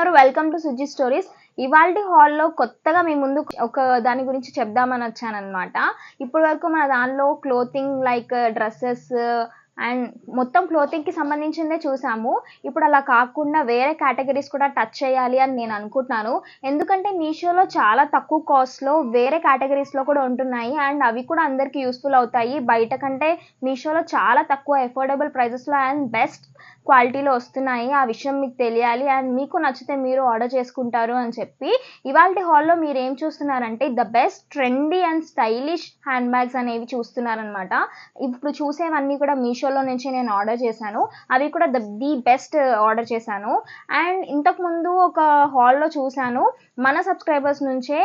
బాగున్నారు. Welcome to Suji stories. ఇవాల్టి హాల్లో కొత్తగా మీ ముందు ఒక దాని గురించి చెప్దామని వచ్చానన్నమాట. ఇప్పటి వరకు మన దానిలో క్లోతింగ్ లైక్ డ్రెస్సెస్ అండ్ మొత్తం క్లోతింగ్‌కి సంబంధించిందే చూసాము. ఇప్పుడు అలా కాకుండా వేరే కేటగరీస్ కూడా టచ్ చేయాలి అని నేను అనుకుంటున్నాను. ఎందుకంటే మీషోలో చాలా తక్కువ కాస్ట్‌లో వేరే కేటగరీస్‌లో కూడా ఉంటున్నాయి. అండ్ అవి కూడా అందరికీ యూజ్‌ఫుల్ అవుతాయి. బయట కంటే మీషోలో చాలా తక్కువ అఫోర్డబుల్ ప్రైజెస్‌లో అండ్ బెస్ట్ క్వాలిటీలో వస్తున్నాయి. ఆ విషయం మీకు తెలియాలి అండ్ మీకు నచ్చితే మీరు ఆర్డర్ చేసుకుంటారు అని చెప్పి ఇవాల్టి హాల్లో మీరేం చూస్తున్నారంటే the best trendy and stylish handbags అనేవి చూస్తున్నారనమాట. ఇప్పుడు చూసేవన్నీ కూడా మీషోలో నుంచి నేను ఆర్డర్ చేశాను. అవి కూడా ది బెస్ట్ ఆర్డర్ చేశాను. అండ్ ఇంతకుముందు ఒక హాల్లో చూశాను. మన సబ్స్క్రైబర్స్ నుంచే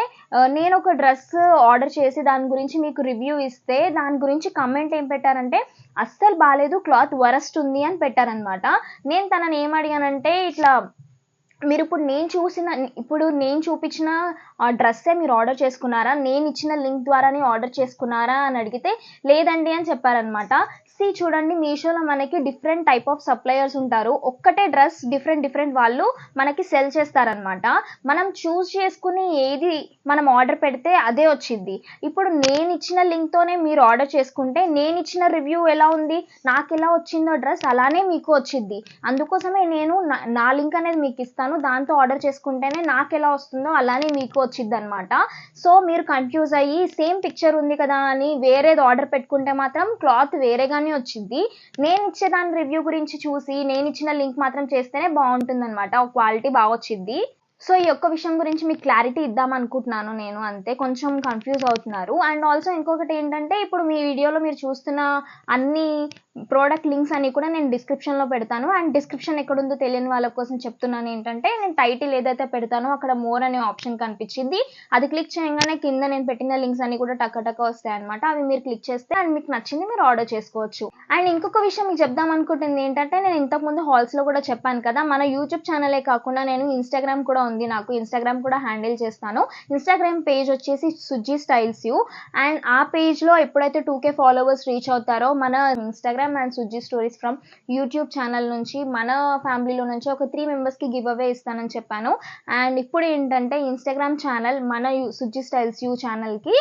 నేను ఒక డ్రెస్ ఆర్డర్ చేసి దాని గురించి మీకు రివ్యూ ఇస్తే దాని గురించి కమెంట్ ఏం పెట్టారంటే అస్సలు బాలేదు, క్లాత్ వరస్ట్ ఉంది అని పెట్టారనమాట. నేను తనని ఏం అడిగానంటే ఇట్లా మీరు ఇప్పుడు నేను చూపించిన ఆ డ్రెస్సే మీరు ఆర్డర్ చేసుకున్నారా, నేను ఇచ్చిన లింక్ ద్వారానే ఆర్డర్ చేసుకున్నారా అని అడిగితే లేదండి అని చెప్పారనమాట. చూడండి, మీషోలో మనకి డిఫరెంట్ టైప్ ఆఫ్ సప్లయర్స్ ఉంటారు. ఒక్కటే డ్రెస్ డిఫరెంట్ వాళ్ళు మనకి సెల్ చేస్తారనమాట. మనం చూస్ చేసుకుని ఏది మనం ఆర్డర్ పెడితే అదే వచ్చింది. ఇప్పుడు నేను ఇచ్చిన లింక్తోనే మీరు ఆర్డర్ చేసుకుంటే నేను ఇచ్చిన రివ్యూ ఎలా ఉంది, నాకు ఎలా వచ్చిందో డ్రెస్ అలానే మీకు వచ్చింది. అందుకోసమే నేను నా లింక్ అనేది మీకు ఇస్తాను. దాంతో ఆర్డర్ చేసుకుంటేనే నాకు ఎలా వస్తుందో అలానే మీకు వచ్చింది అనమాట. సో మీరు కన్ఫ్యూజ్ అయ్యి సేమ్ పిక్చర్ ఉంది కదా అని వేరేది ఆర్డర్ పెట్టుకుంటే మాత్రం క్లాత్ వేరేగానే వచ్చింది. నేను ఇచ్చే దాని రివ్యూ గురించి చూసి నేను ఇచ్చిన లింక్ మాత్రం చేస్తేనే బాగుంటుందన్నమాట. క్వాలిటీ బాగా వచ్చింది. సో ఈ ఒక్క విషయం గురించి మీకు క్లారిటీ ఇద్దాం అనుకుంటున్నాను నేను. అంతే, కొంచెం కన్ఫ్యూజ్ అవుతున్నారు. అండ్ ఆల్సో ఇంకొకటి ఏంటంటే ఇప్పుడు మీ వీడియోలో మీరు చూస్తున్న అన్ని ప్రోడక్ట్ లింక్స్ అన్ని కూడా నేను డిస్క్రిప్షన్లో పెడతాను. అండ్ డిస్క్రిప్షన్ ఎక్కడుందో తెలియని వాళ్ళ కోసం చెప్తున్నాను ఏంటంటే, నేను టైటిల్ ఏదైతే పెడతానో అక్కడ మోర్ అనే ఆప్షన్ కనిపించింది. అది క్లిక్ చేయగానే కింద నేను పెట్టిన లింక్స్ అన్ని కూడా టక్క వస్తాయి అనమాట. అవి మీరు క్లిక్ చేస్తే అండ్ మీకు నచ్చింది మీరు ఆర్డర్ చేసుకోవచ్చు. అండ్ ఇంకొక విషయం మీకు చెప్దాం అనుకుంటుంది ఏంటంటే, నేను ఇంతకుముందు హాల్స్లో కూడా చెప్పాను కదా, మన యూట్యూబ్ ఛానలే కాకుండా నేను ఇన్స్టాగ్రామ్ కూడా ఉంది. నాకు ఇన్స్టాగ్రామ్ కూడా హ్యాండిల్ చేస్తాను. ఇన్స్టాగ్రామ్ పేజ్ వచ్చేసి సుజీ స్టైల్స్ యూ. అండ్ ఆ పేజ్లో ఎప్పుడైతే 2K ఫాలోవర్స్ రీచ్ అవుతారో మన ఇన్స్టాగ్రామ్ అండ్ సుజీ స్టోరీస్ ఫ్రమ్ యూట్యూబ్ ఛానల్ నుంచి మన ఫ్యామిలీలో నుంచి ఒక 3 మెంబర్స్కి గివ్ అవే ఇస్తానని చెప్పాను. అండ్ ఇప్పుడు ఏంటంటే ఇన్స్టాగ్రామ్ ఛానల్ మన సుజీ స్టైల్స్ యూ ఛానల్కి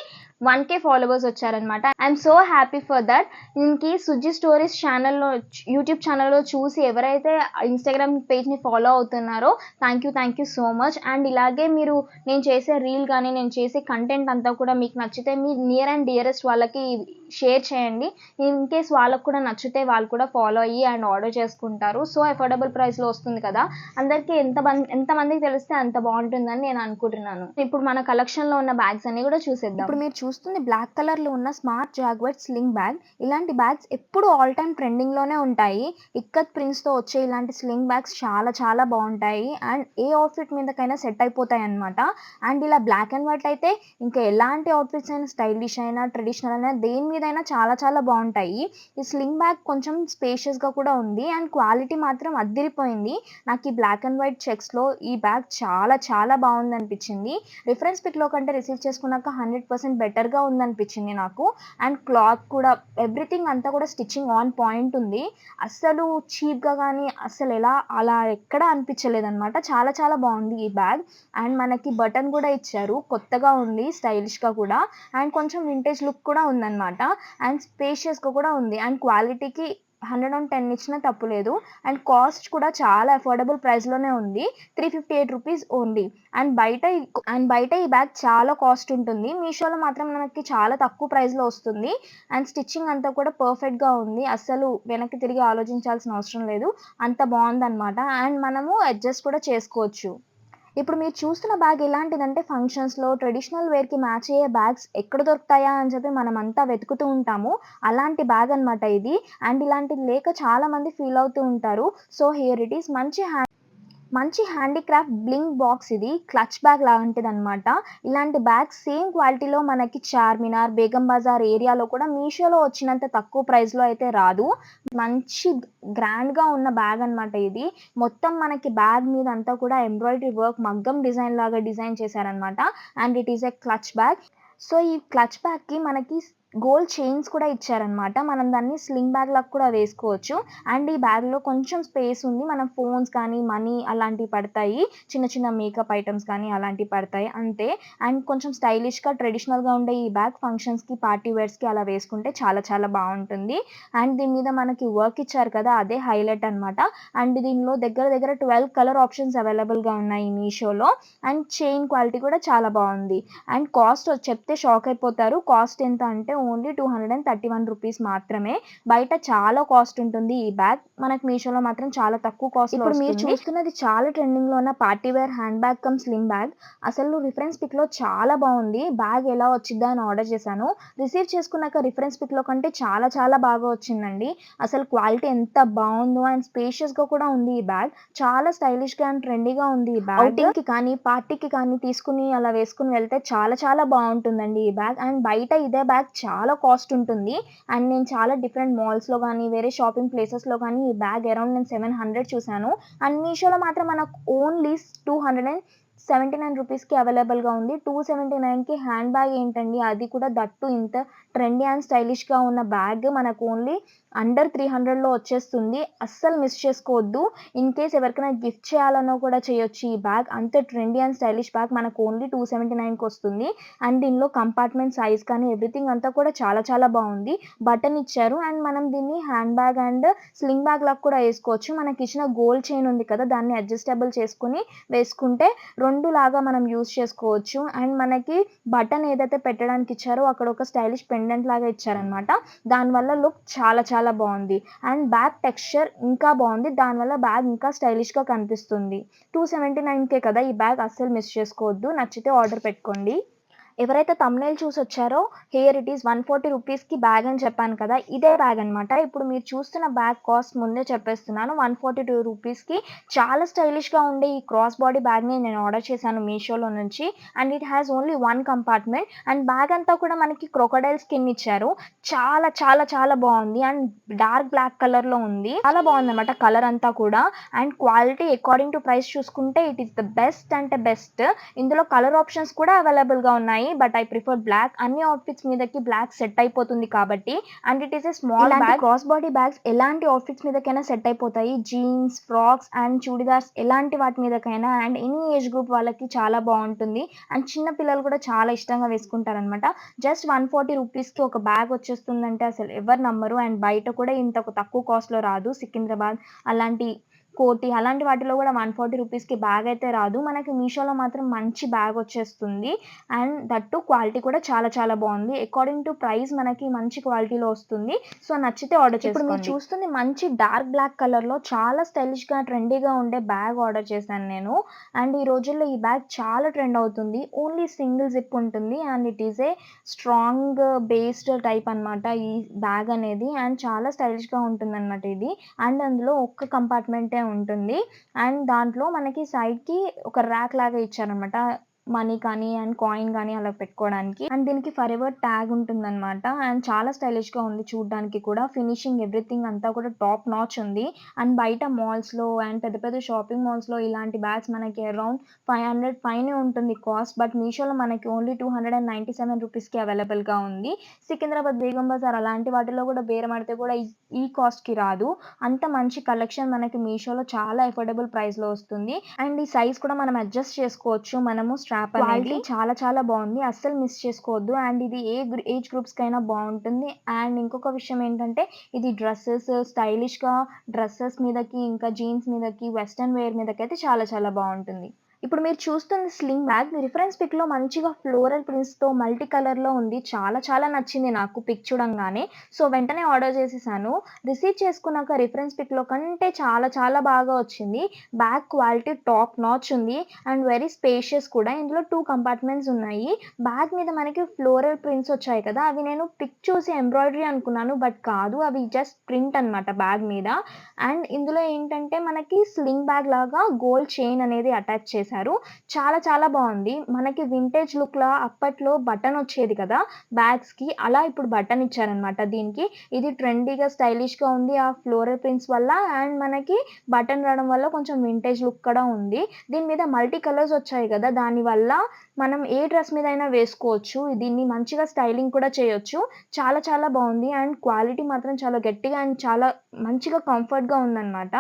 1K ఫాలోవర్స్ వచ్చారనమాట. I'm so happy for that. ఇంకి సుజీ స్టోరీస్ ఛానల్లో యూట్యూబ్ ఛానల్లో చూసి ఎవరైతే ఇన్స్టాగ్రామ్ పేజ్ని ఫాలో అవుతున్నారో thank you so much. And ఇలాగే మీరు నేను చేసే రీల్ కానీ నేను చేసే కంటెంట్ అంతా కూడా మీకు నచ్చితే మీ నియర్ అండ్ డియరెస్ట్ వాళ్ళకి షేర్ చేయండి. ఇన్ కేస్ వాళ్ళకు కూడా నచ్చితే వాళ్ళు కూడా ఫాలో అయ్యి అండ్ ఆర్డర్ చేసుకుంటారు. సో అఫోర్డబుల్ ప్రైస్లో వస్తుంది కదా, అందరికీ ఎంతమందికి తెలిస్తే అంత బాగుంటుందని నేను అనుకుంటున్నాను. ఇప్పుడు మన కలెక్షన్లో ఉన్న బ్యాగ్స్ అన్ని కూడా చూసేద్దాం. ఇప్పుడు మీరు చూస్తుంది బ్లాక్ కలర్లో ఉన్న స్మార్ట్ జాగ్వర్డ్ స్లింగ్ బ్యాగ్. ఇలాంటి బ్యాగ్స్ ఎప్పుడు ఆల్ టైమ్ ట్రెండింగ్లోనే ఉంటాయి. ఇక్కత్ ప్రింట్స్తో వచ్చే ఇలాంటి స్లింగ్ బ్యాగ్స్ చాలా బాగుంటాయి అండ్ ఏ అవుట్ఫిట్ మీదకైనా సెట్ అయిపోతాయి అనమాట. అండ్ ఇలా బ్లాక్ అండ్ వైట్ అయితే ఇంకా ఎలాంటి అవుట్ఫిట్స్ అయినా, స్టైలిష్ అయినా ట్రెడిషనల్ అయినా దేని మీదైనా చాలా బాగుంటాయి. ఈ స్లింగ్ బ్యాగ్ కొంచెం స్పేషియస్గా కూడా ఉంది అండ్ క్వాలిటీ మాత్రం అద్దిరిపోయింది. నాకు ఈ బ్లాక్ అండ్ వైట్ చెక్స్లో ఈ బ్యాగ్ చాలా బాగుంది అనిపించింది. రిఫరెన్స్ పిక్లో కంటే రిసీవ్ చేసుకున్నాక 100% బెటర్గా ఉందనిపించింది నాకు. అండ్ క్లాత్ కూడా ఎవ్రీథింగ్ అంతా కూడా స్టిచ్చింగ్ ఆన్ పాయింట్ ఉంది. అస్సలు చీప్గా కానీ అస్సలు అలా ఎక్కడ అనిపించలేదు అనమాట. చాలా బాగుంది ఈ బ్యాగ్. అండ్ మనకి బటన్ కూడా ఇచ్చారు, కొత్తగా ఉంది, స్టైలిష్గా కూడా. అండ్ కొంచెం వింటేజ్ లుక్ కూడా ఉందన్నమాట. అండ్ స్పేషియస్గా కూడా ఉంది. అండ్ క్వాలిటీకి 110 ఇచ్చినా తప్పు లేదు. అండ్ కాస్ట్ కూడా చాలా అఫోర్డబుల్ ప్రైస్లోనే ఉంది, 358 రూపీస్ ఓన్లీ. అండ్ బయట ఈ బ్యాగ్ చాలా కాస్ట్ ఉంటుంది. మీషోలో మాత్రం మనకి చాలా తక్కువ ప్రైస్లో వస్తుంది. అండ్ స్టిచ్చింగ్ అంతా కూడా పర్ఫెక్ట్గా ఉంది. అస్సలు వెనక్కి తిరిగి ఆలోచించాల్సిన అవసరం లేదు, అంత బాగుందన్నమాట. అండ్ మనము అడ్జస్ట్ కూడా చేసుకోవచ్చు. ఇప్పుడు మీరు చూస్తున్న బ్యాగ్ ఎలాంటిదంటే ఫంక్షన్స్లో ట్రెడిషనల్ వేర్కి మ్యాచ్ అయ్యే బ్యాగ్స్ ఎక్కడ దొరుకుతాయా అని చెప్పి మనమంతా వెతుకుతూ ఉంటాము. అలాంటి బ్యాగ్ అనమాట ఇది. అండ్ ఇలాంటిది లేక చాలామంది ఫీల్ అవుతూ ఉంటారు. సో హియర్ ఇట్ ఈస్ మంచి హ్యాండీక్రాఫ్ట్ బ్లింగ్ బాక్స్. ఇది క్లచ్ బ్యాగ్ లాంటిది అనమాట. ఇలాంటి బ్యాగ్స్ సేమ్ క్వాలిటీలో మనకి చార్మినార్, బేగం బజార్ ఏరియాలో కూడా మీషోలో వచ్చినంత తక్కువ ప్రైస్లో అయితే రాదు. మంచి గ్రాండ్గా ఉన్న బ్యాగ్ అనమాట ఇది. మొత్తం మనకి బ్యాగ్ మీద అంతా కూడా ఎంబ్రాయిడరీ వర్క్, మగ్గం డిజైన్ లాగా డిజైన్ చేశారనమాట. And it is a clutch bag. So ఈ క్లచ్ బ్యాగ్కి మనకి గోల్డ్ చైన్స్ కూడా ఇచ్చారనమాట. మనం దాన్ని స్లింగ్ బ్యాగ్ లాగా కూడా వేసుకోవచ్చు. అండ్ ఈ బ్యాగ్‌లో కొంచెం స్పేస్ ఉంది. మనం ఫోన్స్ కానీ, మనీ అలాంటివి పడతాయి. చిన్న చిన్న మేకప్ ఐటెమ్స్ కానీ అలాంటివి పడతాయి అంతే. అండ్ కొంచెం స్టైలిష్‌గా, ట్రెడిషనల్‌గా ఉండే ఈ బ్యాగ్ ఫంక్షన్స్‌కి, పార్టీ వేర్స్‌కి అలా వేసుకుంటే చాలా చాలా బావుంటుంది. అండ్ దీని మీద మనకి వర్క్ ఇచ్చారు కదా! అదే హైలైట్ అనమాట. అండ్ దీనిలో దగ్గర దగ్గర 12 కలర్ ఆప్షన్స్ అవైలబుల్‌గా ఉన్నాయి మీషోలో. అండ్ చైన్ క్వాలిటీ కూడా చాలా బావుంది. అండ్ కాస్ట్ చెప్తే షాక్ అయిపోతారు. కాస్ట్ ఎంత అంటే ఓన్లీ ₹231 మాత్రమే. బయట చాలా కాస్ట్ ఉంటుంది ఈ బ్యాగ్. మనకు మీషోలో మాత్రం చాలా తక్కువ కాస్ట్‌లో వస్తుంది. ఇప్పుడు మీరు చూస్తున్నది చాలా ట్రెండింగ్‌లో ఉన్న party wear hand bag come slim bag. అసలు రిఫరెన్స్ పిక్‌లో చాలా బావుంది. బ్యాగ్ ఎలా వచ్చిద్దా అని ఆర్డర్ చేశాను. రిసీవ్ చేసుకున్నాక రిఫరెన్స్ పిక్‌లో కంటే చాలా చాలా బాగా వచ్చిందండి. అసలు క్వాలిటీ ఎంత బావుందో అండ్ స్పేషియస్‌గా కూడా ఉంది ఈ బ్యాగ్. చాలా స్టైలిష్‌గా అండ్ ట్రెండీగా ఉంది ఈ బ్యాగ్. ఔటింగ్‌కి కానీ, పార్టీకి కానీ తీసుకొని అలా వేసుకొని వెళ్తే చాలా చాలా బావుంటుందండి ఈ బ్యాగ్. అండ్ బయట ఇదే బ్యాగ్ చాలా కాస్ట్ ఉంటుంది. అండ్ నేను చాలా డిఫరెంట్ మాల్స్‌లో గానీ, వేరే షాపింగ్ ప్లేసెస్‌లో గానీ ఈ బ్యాగ్ అరౌండ్ నేను 700 చూసాను. అండ్ మీషోలో మాత్రం మనకు ఓన్లీ ₹279కి అవైలబుల్‌గా ఉంది. 279కి హ్యాండ్ బ్యాగ్ ఏంటండి, అది కూడా దట్టు ఇంత ట్రెండీ అండ్ స్టైలిష్‌గా ఉన్న బ్యాగ్ మనకు ఓన్లీ అండర్ 300లో వచ్చేస్తుంది. అస్సలు మిస్ చేసుకోవద్దు. ఇన్ కేస్ ఎవరికైనా గిఫ్ట్ చేయాలన్నా కూడా చేయొచ్చు ఈ బ్యాగ్. అంత ట్రెండీ అండ్ స్టైలిష్ బ్యాగ్ మనకు ఓన్లీ 279కి వస్తుంది. అండ్ దీనిలో కంపార్ట్మెంట్ సైజ్ కానీ ఎవ్రీథింగ్ అంతా కూడా చాలా చాలా బావుంది. బటన్ ఇచ్చారు. అండ్ మనం దీన్ని hand bag and sling bag లాగా కూడా ఏసుకోవచ్చు. మనకిచ్చిన గోల్డ్ చైన్ ఉంది కదా! దాన్ని అడ్జస్టబుల్ చేసుకొని వేసుకుంటే 2 లాగా మనం యూజ్ చేసుకోవచ్చు. అండ్ మనకి బటన్ ఏదైతే పెట్టడానికి ఇచ్చారో అక్కడ ఒక స్టైలిష్ పెండెంట్ లాగా ఇచ్చారనమాట. దానివల్ల లుక్ చాలా చాలా బావుంది. అండ్ బ్యాగ్ టెక్స్చర్ ఇంకా బావుంది. దానివల్ల బ్యాగ్ ఇంకా స్టైలిష్‌గా కనిపిస్తుంది. 279కే కదా! ఈ బ్యాగ్ అస్సలు మిస్ చేసుకోవద్దు. నచ్చితే ఆర్డర్ పెట్టుకోండి. ఎవరైతే థంబ్‌నెయిల్ చూసొచ్చారో హియర్ ఇట్ ఈస్ ₹140కి బ్యాగ్ అని చెప్పాను కదా! ఇదే బ్యాగ్ అనమాట. ఇప్పుడు మీరు చూస్తున్న బ్యాగ్ కాస్ట్ ముందే చెప్పేస్తున్నాను. ₹142కి చాలా స్టైలిష్‌గా ఉండే ఈ క్రాస్ బాడీ బ్యాగ్‌ని నేను ఆర్డర్ చేశాను మీషోలో నుంచి. And it has only 1 compartment. And bag అంతా కూడా మనకి క్రొకోడైల్ స్కిన్ ఇచ్చారు. చాలా చాలా చాలా బావుంది. అండ్ డార్క్ బ్లాక్ కలర్‌లో ఉంది. చాలా బావుందనమాట కలర్ అంతా కూడా. And quality according to price చూసుకుంటే ఇట్ ఈస్ ద బెస్ట్ అంటే బెస్ట్. ఇందులో కలర్ ఆప్షన్స్ కూడా అవైలబుల్‌గా ఉన్నాయి. But I prefer black. అన్ని అవుట్‌ఫిట్స్ మీదకి బ్లాక్ సెట్ అయిపోతుంది కాబట్టి. And it is a small bag. Cross body bags ఎలాంటి అవుట్‌ఫిట్స్ మీదకైనా సెట్ అయిపోతాయి. జీన్స్, ఫ్రాక్స్ అండ్ చూడిదార్స్ ఎలాంటి వాటి మీదకైనా అండ్ ఎనీ ఏజ్ గ్రూప్ వాళ్ళకి చాలా బావుంటుంది. అండ్ చిన్న పిల్లలు కూడా చాలా ఇష్టంగా వేసుకుంటారనమాట. జస్ట్ ₹140కి ఒక బ్యాగ్ వచ్చేస్తుందంటే అసలు ఎవరు నమ్మరు. అండ్ బయట కూడా ఇంత తక్కువ కాస్ట్‌లో రాదు. సికింద్రాబాద్ అలాంటి కోటి అలాంటి వాటిలో కూడా ₹140కి బ్యాగ్ అయితే రాదు. మనకి మీషోలో మాత్రం మంచి బ్యాగ్ వచ్చేస్తుంది. అండ్ దట్ టూ క్వాలిటీ కూడా చాలా చాలా బావుంది. అకార్డింగ్ టు ప్రైస్ మనకి మంచి క్వాలిటీలో వస్తుంది. సో, నచ్చితే ఆర్డర్ చేసుకోండి. ఇప్పుడు మీరు చూస్తుంది మంచి డార్క్ బ్లాక్ కలర్‌లో చాలా స్టైలిష్‌గా, ట్రెండీగా ఉండే బ్యాగ్ ఆర్డర్ చేశాను నేను. అండ్ ఈ రోజుల్లో ఈ బ్యాగ్ చాలా ట్రెండ్ అవుతుంది. ఓన్లీ సింగిల్ జిప్ ఉంటుంది. And it is a strong based type అనమాట ఈ బ్యాగ్ అనేది. అండ్ చాలా స్టైలిష్‌గా ఉంటుందనమాట ఇది. అండ్ అందులో ఒక్క కంపార్ట్మెంటే ఉంటుంది. అండ్ దాంట్లో మనకి సైడ్‌కి ఒక ర్యాక్ లాగా ఇచ్చారనమాట. మనీ కానీ అండ్ కాయిన్ గానీ అలా పెట్టుకోవడానికి. అండ్ దీనికి ఫరెవర్ ట్యాగ్ ఉంటుందనమాట. అండ్ చాలా స్టైలిష్‌గా ఉంది చూడ్డానికి కూడా. ఫినిషింగ్ ఎవ్రీథింగ్ అంతా కూడా టాప్ నాచ్ ఉంది. అండ్ బయట మాల్స్‌లో అండ్ పెద్ద పెద్ద షాపింగ్ మాల్స్‌లో ఇలాంటి బ్యాగ్స్ మనకి అరౌండ్ 500 పైనే ఉంటుంది కాస్ట్. బట్ మీషోలో మనకి ఓన్లీ ₹297కి అవైలబుల్‌గా ఉంది. సికింద్రాబాద్ బేగం బజార్ అలాంటి వాటిలో కూడా బేరమాడితే కూడా ఈ కాస్ట్‌కి రాదు. అంత మంచి కలెక్షన్ మనకి మీషోలో చాలా అఫోర్డబుల్ ప్రైస్‌లో వస్తుంది. అండ్ ఈ సైజ్ కూడా మనం అడ్జస్ట్ చేసుకోవచ్చు. మనము స్ట్రాప్ అనేది. క్వాలిటీ చాలా చాలా బావుంది. అస్సలు మిస్ చేసుకోవద్దు. అండ్ ఇది ఏజ్ గ్రూప్స్‌కైనా బావుంటుంది. అండ్ ఇంకొక విషయం ఏంటంటే ఇది స్టైలిష్‌గా డ్రెసెస్ మీదకి, ఇంకా జీన్స్ మీదకి, వెస్టర్న్ వేర్ మీదకైతే చాలా చాలా బావుంటుంది. ఇప్పుడు మీరు చూస్తున్న స్లింగ్ బ్యాగ్ రిఫరెన్స్ పిక్‌లో మంచిగా ఫ్లోరల్ ప్రింట్స్‌తో మల్టీ కలర్‌లో ఉంది. చాలా చాలా నచ్చింది నాకు పిక్ చూడంగానే. సో, వెంటనే ఆర్డర్ చేసేసాను. రిసీవ్ చేసుకున్నాక రిఫరెన్స్ పిక్‌లో కంటే చాలా చాలా బాగా వచ్చింది. బ్యాగ్ క్వాలిటీ టాప్ నాచ్ ఉంది. అండ్ వెరీ స్పేషియస్ కూడా. ఇందులో 2 కంపార్ట్మెంట్స్ ఉన్నాయి. బ్యాగ్ మీద మనకి ఫ్లోరల్ ప్రింట్స్ వచ్చాయి కదా! అవి నేను పిక్ చూసి ఎంబ్రాయిడరీ అనుకున్నాను. బట్ కాదు. అవి జస్ట్ ప్రింట్ అనమాట బ్యాగ్ మీద. అండ్ ఇందులో ఏంటంటే మనకి స్లింగ్ బ్యాగ్ లాగా గోల్డ్ చైన్ అనేది అటాచ్ చేశారు. చేశారు. చాలా చాలా బాగుంది. మనకి వింటేజ్ లుక్‌లా అప్పట్లో బటన్ వచ్చేది కదా బ్యాగ్స్‌కి, అలా ఇప్పుడు బటన్ ఇచ్చారనమాట దీనికి. ఇది ట్రెండీగా, స్టైలిష్‌గా ఉంది. ఆ ఫ్లోరల్ ప్రింట్స్ వల్ల అండ్ మనకి బటన్ రావడం వల్ల కొంచెం వింటేజ్ లుక్ కూడా ఉంది. దీని మీద మల్టీ కలర్స్ వచ్చాయి కదా! దానివల్ల మనం ఏ డ్రెస్ మీదైనా వేసుకోవచ్చు. దీన్ని మంచిగా స్టైలింగ్ కూడా చేయొచ్చు. చాలా చాలా బావుంది. అండ్ క్వాలిటీ మాత్రం చాలా గట్టిగా అండ్ చాలా మంచిగా కంఫర్ట్‌గా ఉందనమాట.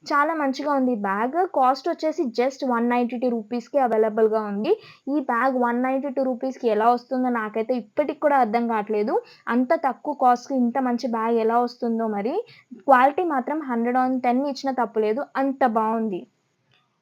చాలా మంచిగా ఉంది ఈ బ్యాగ్. కాస్ట్ వచ్చేసి జస్ట్ 192 రూపీస్‌కి అవైలబుల్‌గా ఉంది. ఈ బ్యాగ్ 192 రూపీస్‌కి ఎలా వస్తుందో నాకైతే ఇప్పటికి కూడా అర్థం కావట్లేదు. అంత తక్కువ కాస్ట్‌కి ఇంత మంచి బ్యాగ్ ఎలా వస్తుందో మరి. క్వాలిటీ మాత్రం 100 ఆన్ 10 ఇచ్చినా తప్పు లేదు. అంత బావుంది.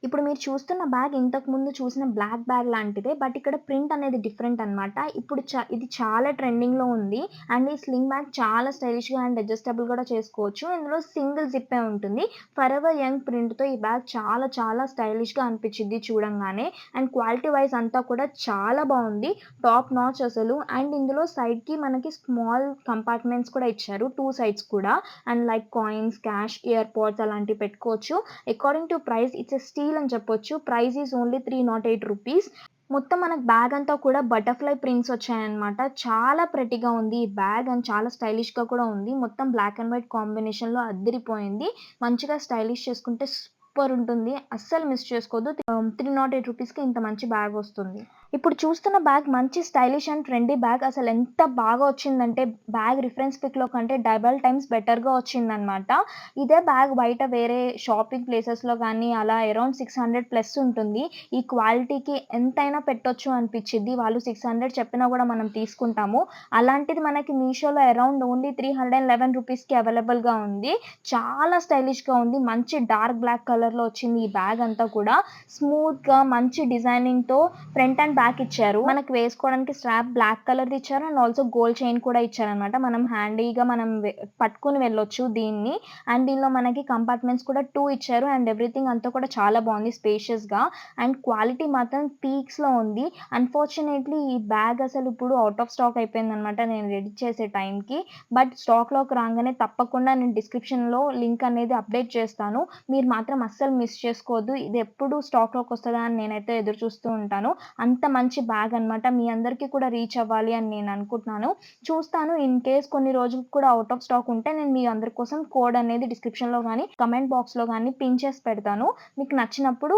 ఇప్పుడు మీరు చూస్తున్న బ్యాగ్ ఇంతకుముందు చూసిన బ్లాక్ బ్యాగ్ లాంటిదే. బట్ ఇక్కడ ప్రింట్ అనేది డిఫరెంట్ అనమాట. ఇప్పుడు ఇది చాలా ట్రెండింగ్‌లో ఉంది. అండ్ ఈ స్లింగ్ బ్యాగ్ చాలా స్టైలిష్‌గా అండ్ అడ్జస్టబుల్ కూడా చేసుకోవచ్చు. ఇందులో సింగిల్ జిప్పే ఉంటుంది. ఫరెవర్ యంగ్ ప్రింట్‌తో ఈ బ్యాగ్ చాలా చాలా స్టైలిష్‌గా అనిపించిద్ది చూడంగానే. అండ్ క్వాలిటీ వైస్ అంతా కూడా చాలా బావుంది. టాప్ నాచ్ అసలు. అండ్ ఇందులో సైడ్‌కి మనకి స్మాల్ కంపార్ట్మెంట్స్ కూడా ఇచ్చారు. 2 సైడ్స్ కూడా. And like coins, cash, ear pods అలాంటివి పెట్టుకోవచ్చు. According to price it's a steel అని చెప్పొచ్చు. Price is only 308 rupees. మొత్తం మనకు బ్యాగ్ అంతా కూడా బటర్‌ఫ్లై ప్రింట్స్ వచ్చాయన్నమాట. చాలా ప్రెట్టీగా ఉంది ఈ బ్యాగ్ అండ్ చాలా స్టైలిష్‌గా కూడా ఉంది. మొత్తం బ్లాక్ అండ్ వైట్ కాంబినేషన్‌లో అద్దిరిపోయింది. మంచిగా స్టైలిష్ చేసుకుంటే సూపర్ ఉంటుంది. అస్సలు మిస్ చేసుకోవద్దు. 308 రూపీస్‌కి ఇంత మంచి బ్యాగ్ వస్తుంది. ఇప్పుడు చూస్తున్న బ్యాగ్ మంచి స్టైలిష్ అండ్ ట్రెండీ బ్యాగ్. అసలు ఎంత బాగా వచ్చిందంటే బ్యాగ్ రిఫరెన్స్ పిక్‌లో కంటే డబల్ టైమ్స్ బెటర్‌గా వచ్చిందన్నమాట. ఇదే బ్యాగ్ బయట వేరే షాపింగ్ ప్లేసెస్‌లో గానీ అలా అరౌండ్ 600 ప్లస్ ఉంటుంది. ఈ క్వాలిటీకి ఎంతైనా పెట్టొచ్చు అనిపిచ్చిద్ది. వాళ్ళు 600 చెప్పినా గూడా మనం తీసుకుంటాము. అలాంటిది మనకి మీషోలో అరౌండ్ ఓన్లీ 311 రూపీస్‌కి అవైలబుల్‌గా ఉంది. చాలా స్టైలిష్‌గా ఉంది. మంచి డార్క్ బ్లాక్ కలర్‌లో వచ్చింది ఈ బ్యాగ్ అంతా కూడా. స్మూత్‌గా మంచి డిజైనింగ్‌తో ఫ్రంట్ అండ్ బ్యాక్ ఇచ్చారు. మనకు వేసుకోవడానికి స్ట్రాప్ బ్లాక్ కలర్‌ది ఇచ్చారు. అండ్ ఆల్సో గోల్డ్ చైన్ కూడా ఇచ్చారనమాట. మనం హ్యాండీగా పట్టుకొని వెళ్ళొచ్చు దీన్ని. అండ్ దీనిలో మనకి కంపార్ట్మెంట్స్ కూడా 2 ఇచ్చారు. అండ్ ఎవ్రీథింగ్ అంతా కూడా చాలా బాగుంది స్పేషియస్‌గా. అండ్ క్వాలిటీ మాత్రం పీక్స్‌లో ఉంది. అన్‌ఫార్చునేట్‌లీ ఈ బ్యాగ్ అసలు ఇప్పుడు ఔట్ ఆఫ్ స్టాక్ అయిపోయిందనమాట నేను రెడీ చేసే టైంకి. బట్ స్టాక్‌లోకి రాగానే తప్పకుండా నేను డిస్క్రిప్షన్‌లో లింక్ అనేది అప్డేట్ చేస్తాను. మీరు మాత్రం అస్సలు మిస్ చేసుకోవద్దు. ఇది ఎప్పుడు స్టాక్‌లోకి వస్తదా అని నేనైతే ఎదురు చూస్తూ ఉంటాను. అంత మంచి బ్యాగ్ అనమాట. మీ అందరికీ కూడా రీచ్ అవ్వాలి అని నేను అనుకుంటున్నాను. చూస్తాను ఇన్ కేస్ కొన్ని రోజులకి కూడా ఔట్ ఆఫ్ స్టాక్ ఉంటే నేను మీ అందరి కోసం కోడ్ అనేది డిస్క్రిప్షన్‌లో గాని, కమెంట్ బాక్స్‌లో గాని పిన్ చేసి పెడతాను. మీకు నచ్చినప్పుడు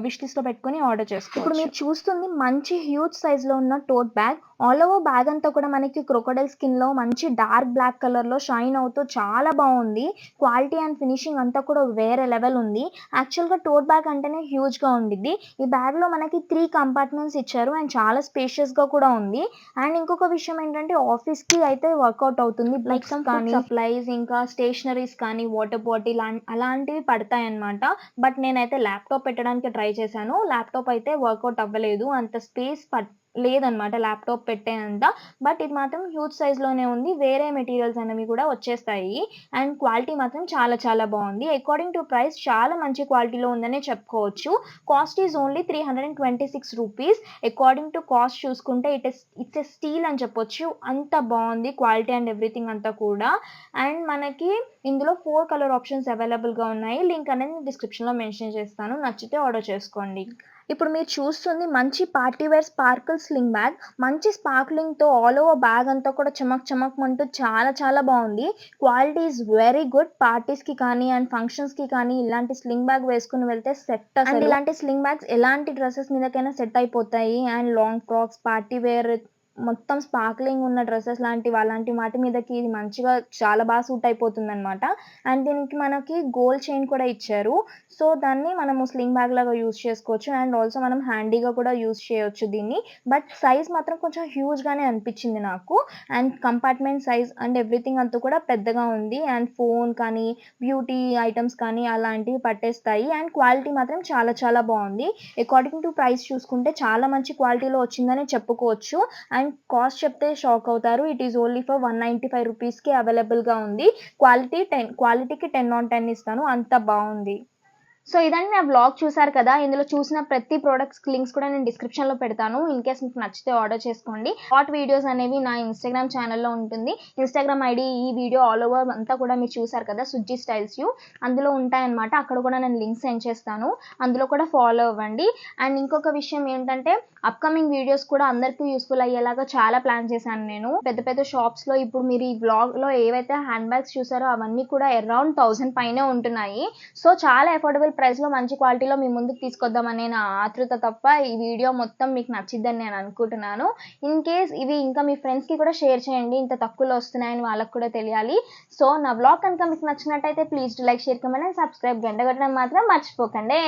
విష్ లిస్ట్‌లో పెట్టుకొని ఆర్డర్ చేసుకోవచ్చు. ఇప్పుడు మీరు చూస్తుంది మంచి హ్యూజ్ సైజ్‌లో ఉన్న టోట్ బ్యాగ్. ఆల్ ఓవర్ బ్యాగ్ అంతా కూడా మనకి క్రొకోడైల్ స్కిన్‌లో మంచి డార్క్ బ్లాక్ కలర్‌లో షైన్ అవుతూ చాలా బావుంది. క్వాలిటీ అండ్ ఫినిషింగ్ అంతా కూడా వేరే లెవెల్ ఉంది. యాక్చువల్‌గా టోట్ బ్యాగ్ అంటేనే హ్యూజ్‌గా ఉండిద్ది. ఈ బ్యాగ్‌లో మనకి 3 కంపార్ట్మెంట్స్ ఇచ్చారు. అండ్ చాలా స్పేషియస్‌గా కూడా ఉంది. అండ్ ఇంకొక విషయం ఏంటంటే ఆఫీస్‌కి అయితే వర్కౌట్ అవుతుంది. లైక్ సమ్ ఫుడ్ సప్లైస్ ఇంకా స్టేషనరీస్ కానీ, వాటర్ బాటిల్ అలాంటివి పడతాయన్నమాట. బట్ నేనైతే ల్యాప్‌టాప్ పెట్టడానికి ట్రై చేశాను. ల్యాప్‌టాప్ అయితే వర్కౌట్ అవ్వలేదు. అంత స్పేస్ లేదనమాట ల్యాప్‌టాప్ పెట్టేంత. బట్ ఇది మాత్రం హ్యూజ్ సైజ్‌లోనే ఉంది. వేరే మెటీరియల్స్ అనేవి కూడా వచ్చేస్తాయి. అండ్ క్వాలిటీ మాత్రం చాలా చాలా బావుంది. అకార్డింగ్ టు ప్రైస్ చాలా మంచి క్వాలిటీలో ఉందనే చెప్పుకోవచ్చు. Cost is only 326 rupees. According to cost చూసుకుంటే ఇట్స్ ఎ స్టీల్ అని చెప్పొచ్చు. అంత బావుంది క్వాలిటీ అండ్ ఎవ్రీథింగ్ అంతా కూడా. అండ్ మనకి ఇందులో 4 కలర్ ఆప్షన్స్ అవైలబుల్‌గా ఉన్నాయి. లింక్ అనేది డిస్క్రిప్షన్‌లో మెన్షన్ చేస్తాను. నచ్చితే ఆర్డర్ చేసుకోండి. ఇప్పుడు మీరు చూస్తుంది మంచి party wear sparkle sling bag. మంచి స్పార్క్లింగ్‌తో ఆల్ ఓవర్ బ్యాగ్ అంతా కూడా చమక్ చమక్‌మంటూ చాలా చాలా బావుంది. Quality is very good. పార్టీస్‌కి కానీ అండ్ ఫంక్షన్స్‌కి కానీ ఇలాంటి స్లింగ్ బ్యాగ్ వేసుకొని వెళ్తే సెట్ అసలు. అండ్ ఇలాంటి స్లింగ్ బ్యాగ్స్ ఎలాంటి డ్రెసెస్ మీదకైనా సెట్ అయిపోతాయి. And long frocks, party wear మొత్తం స్పార్క్లింగ్ ఉన్న డ్రెసెస్ లాంటివి అలాంటి వాటి మీదకి ఇది మంచిగా చాలా బాగా సూట్ అయిపోతుందనమాట. అండ్ దీనికి మనకి గోల్డ్ చైన్ కూడా ఇచ్చారు. సో, దాన్ని మనము స్లింగ్ బ్యాగ్ లాగా యూజ్ చేసుకోవచ్చు. అండ్ ఆల్సో మనం హ్యాండీగా కూడా యూజ్ చేయొచ్చు దీన్ని. బట్ సైజ్ మాత్రం కొంచెం హ్యూజ్‌గానే అనిపించింది నాకు. And compartment size and everything అంతా కూడా పెద్దగా ఉంది. అండ్ ఫోన్ కానీ, బ్యూటీ ఐటెమ్స్ కానీ అలాంటివి పట్టేస్తాయి. అండ్ క్వాలిటీ మాత్రం చాలా చాలా బావుంది. అకార్డింగ్ టు ప్రైస్ చూసుకుంటే చాలా మంచి క్వాలిటీలో వచ్చిందనే చెప్పుకోవచ్చు. అండ్ కాస్ట్ చెప్తే షాక్ అవుతారు. ఇట్ ఈస్ ఓన్లీ ఫర్ 195 రూపీస్‌కి అవైలబుల్‌గా ఉంది. క్వాలిటీకి 10 ఆన్ 10 ఇస్తాను. అంత బావుంది. సో ఇదండి నా వ్లాగ్ చూసారు కదా. ఇందులో చూసిన ప్రతి ప్రొడక్ట్స్ లింక్స్ కూడా నేను డిస్క్రిప్షన్లో పెడతాను. ఇన్ కేస్ మీకు నచ్చితే ఆర్డర్ చేసుకోండి. షార్ట్ వీడియోస్ అనేవి నా ఇన్స్టాగ్రామ్ ఛానల్లో ఉంటుంది. ఇన్స్టాగ్రామ్ ఐడి ఈ వీడియో ఆల్ ఓవర్ అంతా కూడా మీరు చూసారు కదా, సుజ్జి స్టైల్స్ యూ అందులో ఉంటాయన్నమాట. అక్కడ కూడా నేను లింక్ సెండ్ చేస్తాను, అందులో కూడా ఫాలో అవ్వండి. అండ్ ఇంకొక విషయం ఏంటంటే అప్కమింగ్ వీడియోస్ కూడా అందరికీ యూస్ఫుల్ అయ్యేలాగా చాలా ప్లాన్ చేశాను నేను. పెద్ద పెద్ద షాప్స్లో ఇప్పుడు మీరు ఈ వ్లాగ్లో ఏవైతే హ్యాండ్ బ్యాగ్స్ చూసారో అవన్నీ కూడా అరౌండ్ 1000 పైనే ఉంటున్నాయి. సో చాలా అఫోర్డబుల్ ప్రైస్లో మంచి క్వాలిటీలో మీ ముందుకు తీసుకొద్దామనే నా ఆతృత తప్ప ఈ వీడియో మొత్తం మీకు నచ్చిద్దని నేను అనుకుంటున్నాను. ఇన్ కేస్ ఇవి ఇంకా మీ ఫ్రెండ్స్కి కూడా షేర్ చేయండి, ఇంత తక్కువలో వస్తున్నాయని వాళ్ళకు కూడా తెలియాలి. సో నా వ్లాగ్ కనుక మీకు నచ్చినట్టయితే please like, share, comment and subscribe. గంట కొట్టడం మాత్రం మర్చిపోకండి.